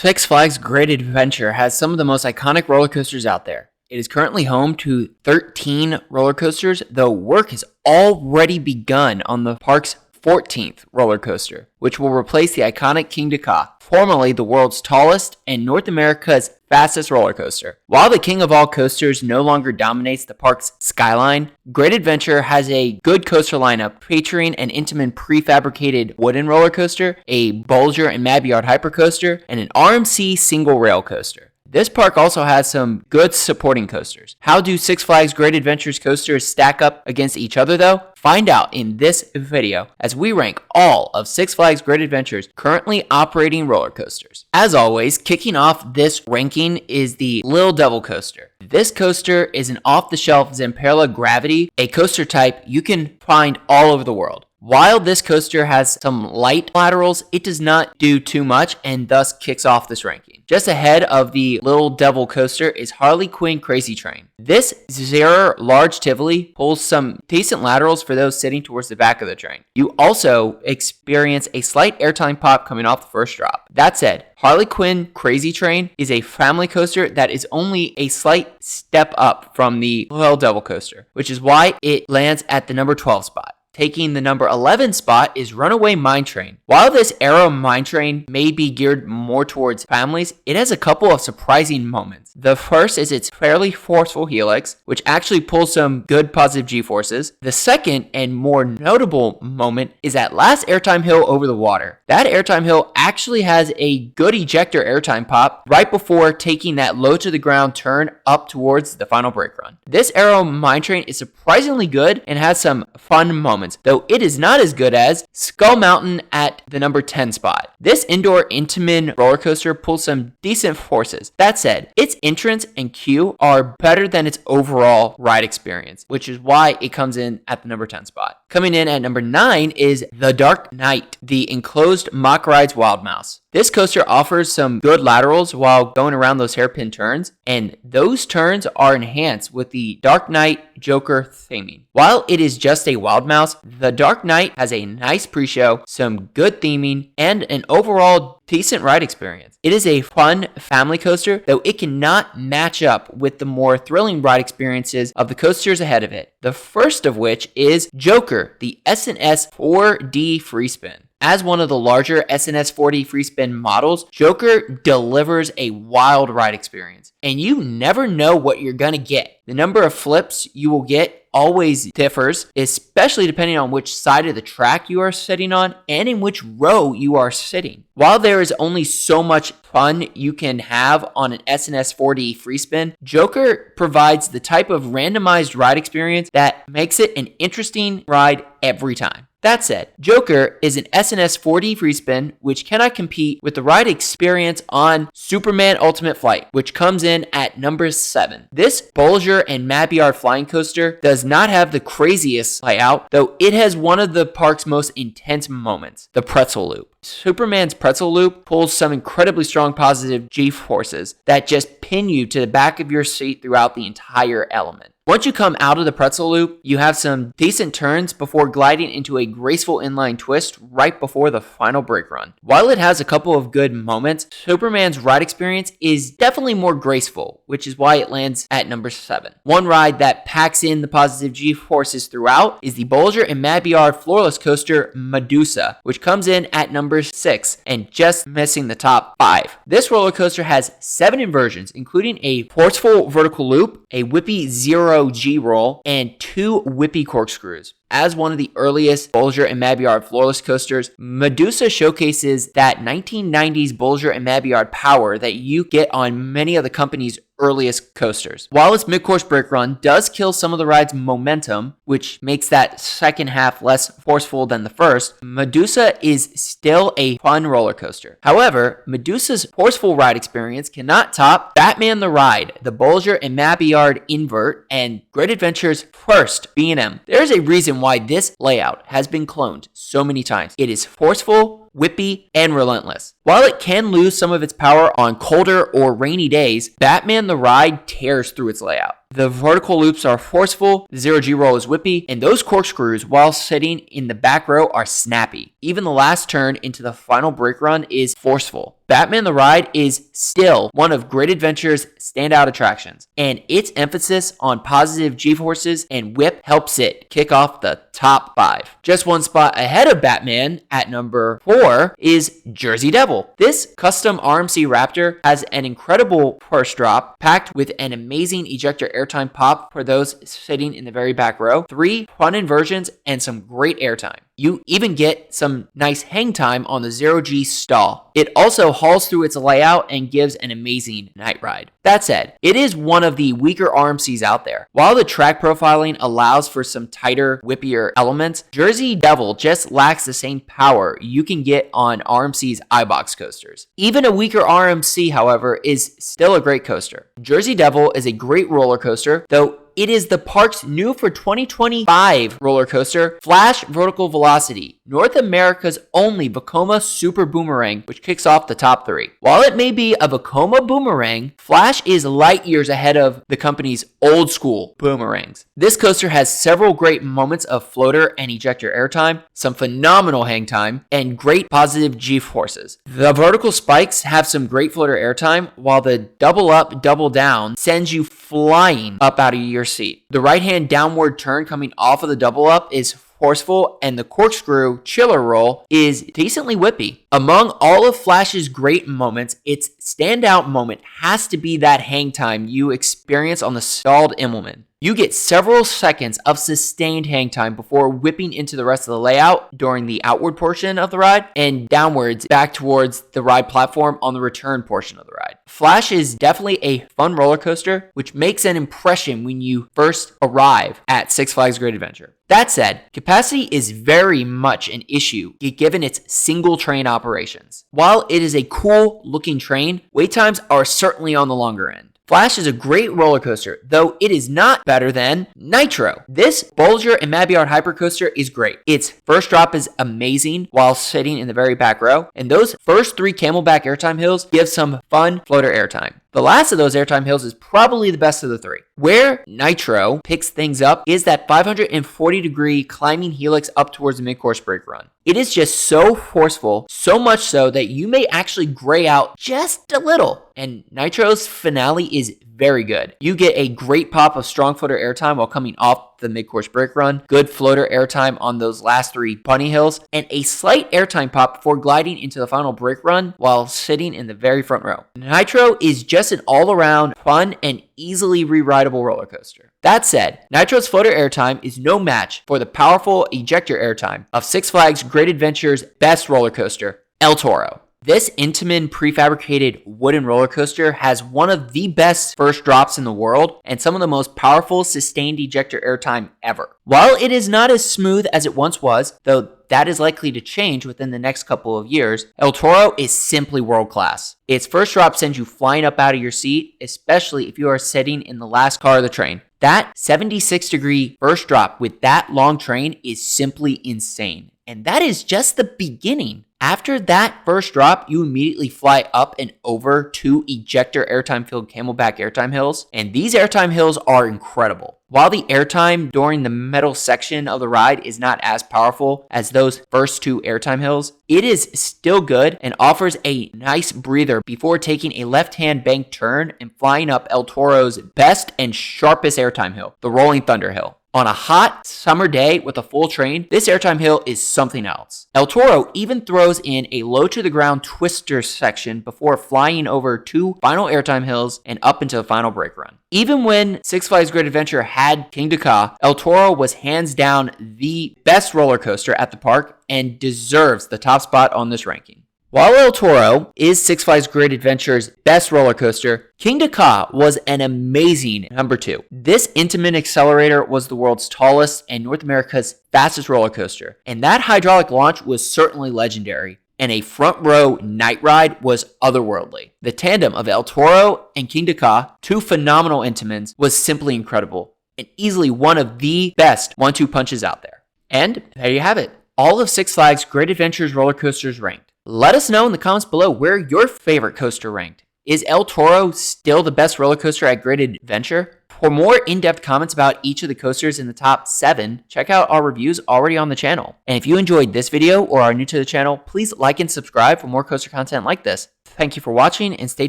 Six Flags Great Adventure has some of the most iconic roller coasters out there. It is currently home to 13 roller coasters, though work has already begun on the park's 14th roller coaster, which will replace the iconic King Ka, formerly the world's tallest and North America's fastest roller coaster. While the king of all coasters no longer dominates the park's skyline, Great Adventure has a good coaster lineup featuring an Intamin prefabricated wooden roller coaster, a Bulger and Mabillard hypercoaster, and an RMC single rail coaster. This park also has some good supporting coasters. How do Six Flags Great Adventures coasters stack up against each other though? Find out in this video as we rank all of Six Flags Great Adventures currently operating roller coasters. As always, kicking off this ranking is the Little Devil coaster. This coaster is an off-the-shelf Zamperla Gravity, a coaster type you can find all over the world. While this coaster has some light laterals, it does not do too much and thus kicks off this ranking. Just ahead of the Little Devil coaster is Harley Quinn Crazy Train. This Zara large Tivoli pulls some decent laterals for those sitting towards the back of the train. You also experience a slight airtime pop coming off the first drop. That said, Harley Quinn Crazy Train is a family coaster that is only a slight step up from the Little Devil coaster, which is why it lands at the number 12 spot. Taking the number 11 spot is Runaway Mine Train. While this Arrow Mine Train may be geared more towards families, it has a couple of surprising moments. The first is its fairly forceful helix, which actually pulls some good positive G-forces. The second and more notable moment is that last airtime hill over the water. That airtime hill actually has a good ejector airtime pop right before taking that low to the ground turn up towards the final brake run. This Arrow Mine Train is surprisingly good and has some fun moments, though it is not as good as Skull Mountain at the number 10 spot. This indoor Intamin roller coaster pulls some decent forces. That said, its entrance and queue are better than its overall ride experience, which is why it comes in at the number 10 spot. Coming in at number 9 is The Dark Knight, the enclosed Mock Rides Wild Mouse. This coaster offers some good laterals while going around those hairpin turns, and those turns are enhanced with the Dark Knight Joker theming. While it is just a Wild Mouse, The Dark Knight has a nice pre-show, some good theming, and an overall decent ride experience. It is a fun family coaster, though it cannot match up with the more thrilling ride experiences of the coasters ahead of it. The first of which is Joker, the S&S 4D free spin. As one of the larger S&S 4D free spin models, Joker delivers a wild ride experience, and you never know what you're gonna get. The number of flips you will get always differs, especially depending on which side of the track you are sitting on and in which row you are sitting. While there is only so much fun you can have on an S&S 4D free spin, Joker provides the type of randomized ride experience that makes it an interesting ride every time. That said, Joker is an S&S 4D free spin which cannot compete with the ride experience on Superman Ultimate Flight, which comes in at number 7. This Bulger and Mabillard flying coaster does not have the craziest layout, though it has one of the park's most intense moments, the pretzel loop. Superman's pretzel loop pulls some incredibly strong positive G-forces that just pin you to the back of your seat throughout the entire element. Once you come out of the pretzel loop, you have some decent turns before gliding into a graceful inline twist right before the final brake run. While it has a couple of good moments, Superman's ride experience is definitely more graceful, which is why it lands at number 7. One ride that packs in the positive G-forces throughout is the Bulger and Mabillard floorless coaster Medusa, which comes in at number 6 and just missing the top 5. This roller coaster has 7 inversions, including a forceful vertical loop, a whippy 0G roll, and 2 whippy corkscrews. As one of the earliest Bulger and Mabillard floorless coasters, Medusa showcases that 1990s Bulger and Mabillard power that you get on many of the company's earliest coasters. While its mid-course brake run does kill some of the ride's momentum, which makes that second half less forceful than the first, Medusa is still a fun roller coaster. However, Medusa's forceful ride experience cannot top Batman the Ride, the Bulger and Mabillard invert, and Great Adventure's first B&M. There is a reason why this layout has been cloned so many times. It is forceful, whippy, and relentless. While it can lose some of its power on colder or rainy days, Batman the Ride tears through its layout. The vertical loops are forceful, the zero-G roll is whippy, and those corkscrews while sitting in the back row are snappy. Even the last turn into the final brake run is forceful. Batman the Ride is still one of Great Adventure's standout attractions, and its emphasis on positive G-forces and whip helps it kick off the top 5. Just one spot ahead of Batman at number 4 is Jersey Devil. This custom RMC Raptor has an incredible first drop, packed with an amazing ejector airtime pop for those sitting in the very back row, 3 fun inversions, and some great airtime. You even get some nice hang time on the zero-G stall. It also hauls through its layout and gives an amazing night ride. That said, it is one of the weaker RMCs out there. While the track profiling allows for some tighter, whippier elements, Jersey Devil just lacks the same power you can get on RMC's iBox coasters. Even a weaker RMC, however, is still a great coaster. Jersey Devil is a great roller coaster, though it is the park's new for 2025 roller coaster, Flash Vertical Velocity, North America's only Vekoma Super Boomerang, which kicks off the top 3. While it may be a Vekoma boomerang, Flash is light years ahead of the company's old school boomerangs. This coaster has several great moments of floater and ejector airtime, some phenomenal hang time, and great positive G-forces. The vertical spikes have some great floater airtime, while the double up, double down sends you flying up out of your seat. The right-hand downward turn coming off of the double up is forceful, and the corkscrew chiller roll is decently whippy. Among all of Flash's great moments, its standout moment has to be that hang time you experience on the stalled Immelman. You get several seconds of sustained hang time before whipping into the rest of the layout during the outward portion of the ride and downwards back towards the ride platform on the return portion of the ride. Flash is definitely a fun roller coaster, which makes an impression when you first arrive at Six Flags Great Adventure. That said, capacity is very much an issue given its single train operations. While it is a cool looking train, wait times are certainly on the longer end. Flash is a great roller coaster, though it is not better than Nitro. This Bolger and Mabillard hypercoaster is great. Its first drop is amazing while sitting in the very back row, and those first 3 camelback airtime hills give some fun floater airtime. The last of those airtime hills is probably the best of the 3. Where Nitro picks things up is that 540-degree climbing helix up towards the mid-course brake run. It is just so forceful, so much so that you may actually gray out just a little. And Nitro's finale is very good. You get a great pop of strong floater airtime while coming off the mid-course brake run, good floater airtime on those last 3 bunny hills, and a slight airtime pop before gliding into the final brake run while sitting in the very front row. Nitro is just an all-around fun and easily re-rideable roller coaster. That said, Nitro's floater airtime is no match for the powerful ejector airtime of Six Flags Great Adventure's best roller coaster, El Toro. This Intamin prefabricated wooden roller coaster has one of the best first drops in the world and some of the most powerful sustained ejector airtime ever. While it is not as smooth as it once was, though that is likely to change within the next couple of years, El Toro is simply world class. Its first drop sends you flying up out of your seat, especially if you are sitting in the last car of the train. That 76-degree first drop with that long train is simply insane. And that is just the beginning. After that first drop, you immediately fly up and over 2 ejector airtime filled camelback airtime hills, and these airtime hills are incredible. While the airtime during the middle section of the ride is not as powerful as those first 2 airtime hills, it is still good and offers a nice breather before taking a left-hand bank turn and flying up El Toro's best and sharpest airtime hill, the Rolling Thunder Hill. On a hot summer day with a full train, this airtime hill is something else. El Toro even throws in a low-to-the-ground twister section before flying over 2 final airtime hills and up into the final brake run. Even when Six Flags Great Adventure had King Dakar, El Toro was hands down the best roller coaster at the park and deserves the top spot on this ranking. While El Toro is Six Flags Great Adventure's best roller coaster, King Dakar was an amazing number 2. This Intamin accelerator was the world's tallest and North America's fastest roller coaster, and that hydraulic launch was certainly legendary, and a front row night ride was otherworldly. The tandem of El Toro and King Dakar, 2 phenomenal Intamins, was simply incredible, and easily one of the best 1-2 punches out there. And there you have it, all of Six Flags Great Adventure's roller coasters ranked. Let us know in the comments below where your favorite coaster ranked. Is El Toro still the best roller coaster at Great Adventure? For more in-depth comments about each of the coasters in the top 7, check out our reviews already on the channel. And if you enjoyed this video or are new to the channel, please like and subscribe for more coaster content like this. Thank you for watching, and stay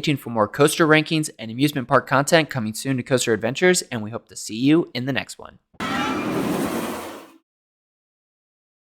tuned for more coaster rankings and amusement park content coming soon to Coaster Adventures, and we hope to see you in the next one.